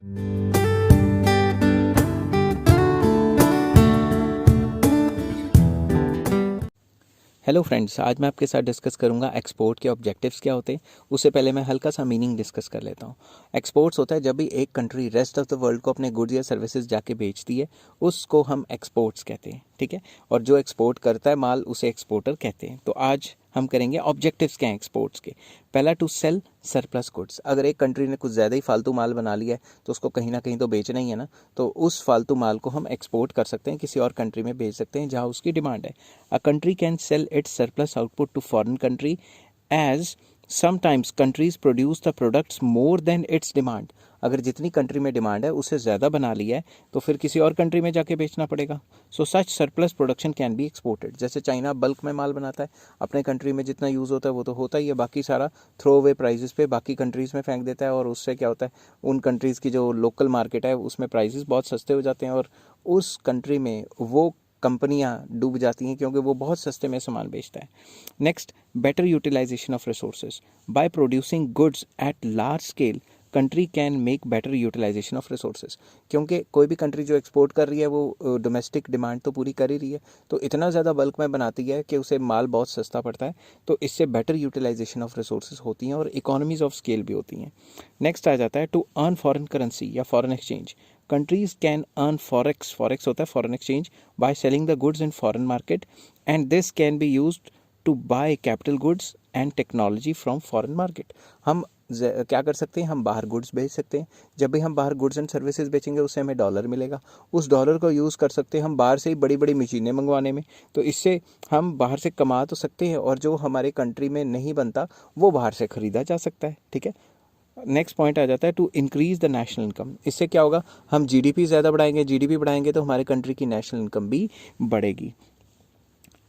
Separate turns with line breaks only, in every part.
Hello friends, आज मैं आपके साथ डिस्कस करूंगा एक्सपोर्ट के ऑब्जेक्टिव्स क्या होते हैं। उससे पहले मैं हल्का सा मीनिंग डिस्कस कर लेता हूं। एक्सपोर्ट्स होता है जब भी एक country rest of the world को अपने गुड्स या सर्विसेज जाके बेचती है, उसको हम एक्सपोर्ट्स कहते हैं, ठीक है। और जो एक्सपोर्ट करता है माल, उसे एक्सपोर्टर कहते हैं। तो आज हम करेंगे ऑब्जेक्टिव्स क्या हैं एक्सपोर्ट्स के। पहला, टू सेल सरप्लस गुड्स। अगर एक कंट्री ने कुछ ज़्यादा ही फालतू माल बना लिया है तो उसको कहीं ना कहीं तो बेचना ही है ना, तो उस फालतू माल को हम एक्सपोर्ट कर सकते हैं, किसी और कंट्री में बेच सकते हैं जहाँ उसकी डिमांड है। A country can sell its surplus output to foreign country as sometimes countries produce the products more than its demand. अगर जितनी कंट्री में डिमांड है उससे ज़्यादा बना लिया है तो फिर किसी और कंट्री में जाके बेचना पड़ेगा। So such surplus production can be exported. जैसे चाइना बल्क में माल बनाता है, अपने कंट्री में जितना यूज़ होता है वो तो होता ही है, बाकी सारा थ्रो अवे प्राइजेस पे बाकी कंट्रीज़ में फेंक देता है। और उससे क्या होता है, उन कंट्रीज़ की जो लोकल मार्केट है उसमें प्राइजेस बहुत सस्ते हो जाते हैं और उस कंट्री में वो कंपनियां डूब जाती हैं क्योंकि वो बहुत सस्ते में सामान बेचता है। Next, better utilisation of resources. By producing goods at large scale country can make better utilisation of resources. क्योंकि कोई भी कंट्री जो एक्सपोर्ट कर रही है वो डोमेस्टिक डिमांड तो पूरी कर ही रही है, तो इतना ज़्यादा बल्क में बनाती है कि उसे माल बहुत सस्ता पड़ता है। तो इससे बेटर यूटिलाइजेशन ऑफ रिसोर्सेज होती हैं और इकोनॉमीज ऑफ स्केल भी होती हैं। नेक्स्ट आ जाता है टू अर्न फॉरेन करेंसी या foreign exchange. Countries can earn forex, forex होता है foreign exchange, by selling the goods in foreign market and this can be used to buy capital goods and technology from foreign market. हम क्या कर सकते हैं, हम बाहर गुड्स बेच सकते हैं। जब भी हम बाहर गुड्स एंड सर्विसेज बेचेंगे उससे हमें डॉलर मिलेगा, उस डॉलर को यूज़ कर सकते हैं हम बाहर से ही बड़ी बड़ी मशीनें मंगवाने में। तो इससे हम बाहर से कमा तो सकते हैं और जो हमारे कंट्री में नहीं बनता वो बाहर से ख़रीदा जा सकता है, ठीक है। नेक्स्ट पॉइंट आ जाता है to increase the national income. इससे क्या होगा, हम जीडीपी ज़्यादा बढ़ाएंगे, जीडीपी बढ़ाएंगे तो हमारे कंट्री की नेशनल इनकम भी बढ़ेगी।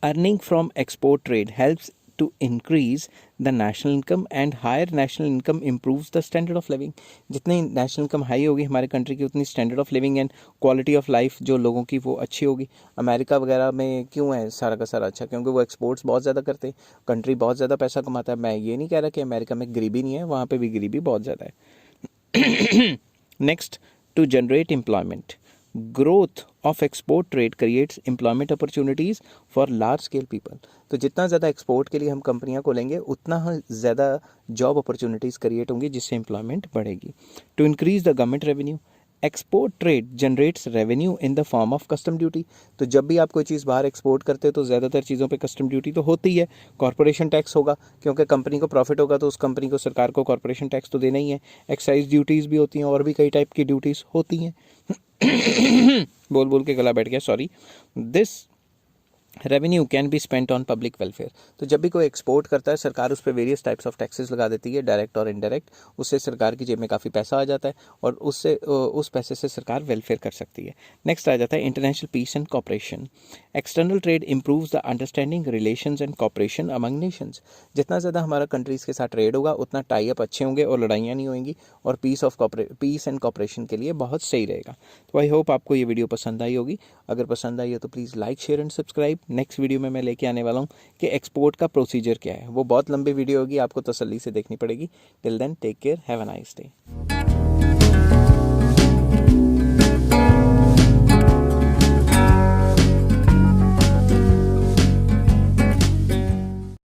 Earning from export trade helps to increase the national income and higher national income improves the standard of living। जितनी नेशनल इनकम हाई होगी हमारे कंट्री की उतनी standard of living and quality of life जो लोगों की वो अच्छी होगी। अमेरिका वगैरह में क्यों है सारा का सारा अच्छा, क्योंकि वो एक्सपोर्ट्स बहुत ज़्यादा करते हैं, कंट्री बहुत ज़्यादा पैसा कमाता है। मैं ये नहीं कह रहा कि अमेरिका में गरीबी नहीं है, वहाँ पर भी गरीबी बहुत ज़्यादा है। Next, to generate employment. Growth of export trade creates employment opportunities for large scale people. तो जितना ज़्यादा एक्सपोर्ट के लिए हम कंपनियां खोलेंगे उतना ज़्यादा जॉब अपॉर्चुनिटीज़ क्रिएट होंगी जिससे एम्प्लॉयमेंट बढ़ेगी। To increase the government revenue. Export trade generates revenue in the form of custom duty. तो जब भी आप कोई चीज़ बाहर एक्सपोर्ट करते हैं तो ज़्यादातर चीज़ों पे कस्टम ड्यूटी तो होती है। कॉर्पोरेशन टैक्स होगा, क्योंकि कंपनी को प्रॉफिट होगा तो उस कंपनी को सरकार को कॉर्पोरेशन टैक्स तो देना ही है। एक्साइज ड्यूटीज़ भी होती हैं और भी कई टाइप की ड्यूटीज़ होती हैं। बोल बोल के गला बैठ गया, sorry. This revenue can be spent on public welfare. तो जब भी कोई एक्सपोर्ट करता है सरकार उस पर वेरियस टाइप्स ऑफ टैक्सेस लगा देती है, डायरेक्ट और इनडायरेक्ट। उससे सरकार की जेब में काफ़ी पैसा आ जाता है और उससे उस पैसे से सरकार वेलफेयर कर सकती है। नेक्स्ट आ जाता है international peace and cooperation. External trade improves the understanding, relations and cooperation among nations. जितना ज़्यादा हमारा कंट्रीज़ के साथ ट्रेड होगा उतना टाई अप अच्छे होंगे और लड़ाइयाँ नहीं होंगी और पीस एंड कॉपरेशन के लिए बहुत सही रहेगा। तो आई होप आपको ये वीडियो पसंद आई होगी। अगर पसंद आई हो तो please like, share and subscribe. Next video में मैं लेके आने वाला हूँ कि एक्सपोर्ट का प्रोसीजर क्या है। वो बहुत लंबी वीडियो होगी, आपको तसल्ली से देखनी पड़ेगी। Till then take care, have a nice day.